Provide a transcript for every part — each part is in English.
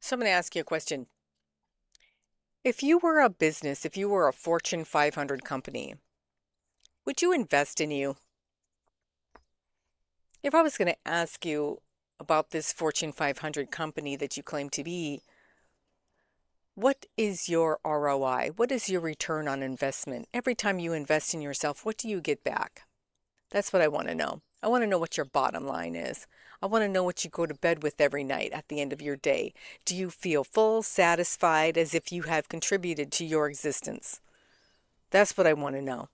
So I'm going to ask you a question. If you were a business, if you were a Fortune 500 company, would you invest in you? If I was going to ask you about this Fortune 500 company that you claim to be, what is your ROI? What is your return on investment? Every time you invest in yourself, what do you get back? That's what I want to know. I want to know what your bottom line is. I want to know what you go to bed with every night at the end of your day. Do you feel full, satisfied, as if you have contributed to your existence? That's what I want to know.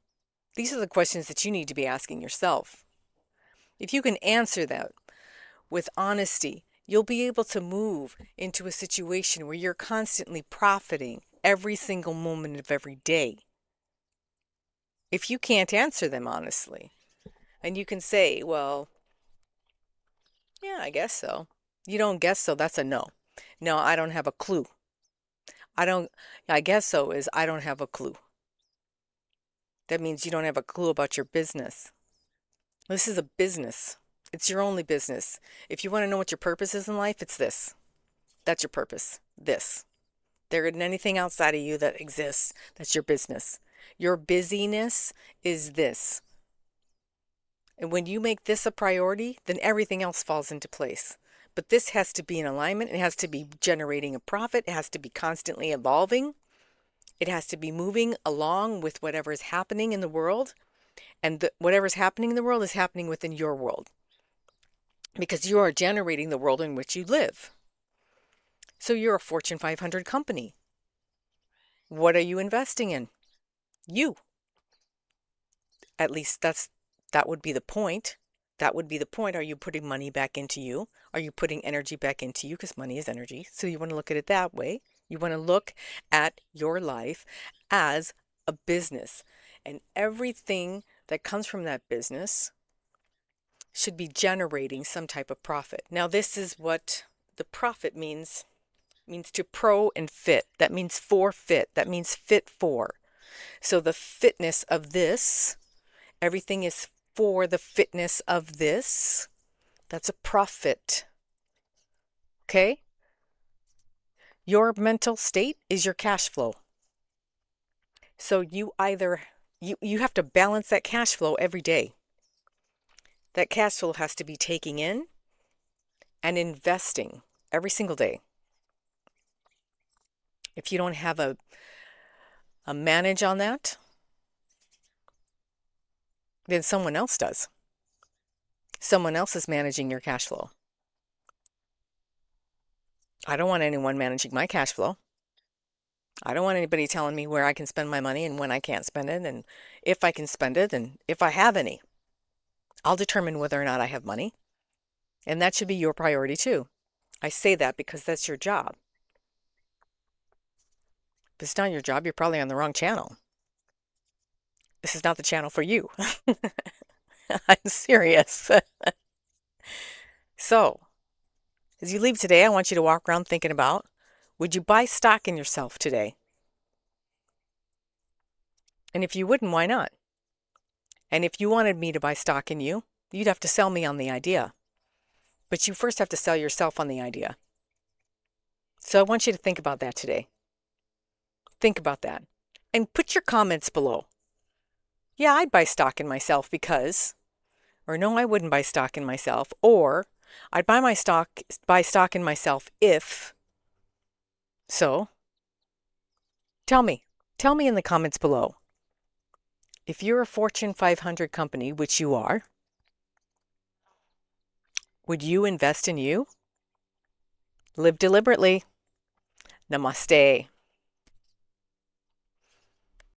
These are the questions that you need to be asking yourself. If you can answer that with honesty, you'll be able to move into a situation where you're constantly profiting every single moment of every day. If you can't answer them honestly, and you can say, well, yeah, I guess so. You don't guess so, that's a no. No, I don't have a clue. I guess so is I don't have a clue. That means you don't have a clue about your business. This is a business. It's your only business. If you want to know what your purpose is in life, it's this. That's your purpose. This. There isn't anything outside of you that exists. That's your business. Your busyness is this. And when you make this a priority, then everything else falls into place. But this has to be in alignment. It has to be generating a profit. It has to be constantly evolving. It has to be moving along with whatever is happening in the world. And whatever's happening in the world is happening within your world, because you are generating the world in which you live. So you're a Fortune 500 company. What are you investing in? You. At least that would be the point. That would be the point. Are you putting money back into you? Are you putting energy back into you? Because money is energy. So you want to look at it that way. You want to look at your life as a business. And everything that comes from that business should be generating some type of profit. Now, this is what the profit means. It means to pro and fit. That means for fit. That means fit for. So the fitness of this, everything is for the fitness of this. That's a profit. Okay? Your mental state is your cash flow. So you have to balance that cash flow every day. That cash flow has to be taking in and investing every single day. If you don't have a manage on that, then someone else does. Someone else is managing your cash flow. I don't want anyone managing my cash flow. I don't want anybody telling me where I can spend my money and when I can't spend it, and if I can spend it and if I have any. I'll determine whether or not I have money. And that should be your priority too. I say that because that's your job. If it's not your job, you're probably on the wrong channel. This is not the channel for you. I'm serious. So, as you leave today, I want you to walk around thinking about, would you buy stock in yourself today? And if you wouldn't, why not? And if you wanted me to buy stock in you, you'd have to sell me on the idea. But you first have to sell yourself on the idea. So I want you to think about that today. Think about that. And put your comments below. Yeah, I'd buy stock in myself because, or no, I wouldn't buy stock in myself, or I'd buy stock in myself if. So, tell me in the comments below. If you're a Fortune 500 company, which you are, would you invest in you? Live deliberately. Namaste.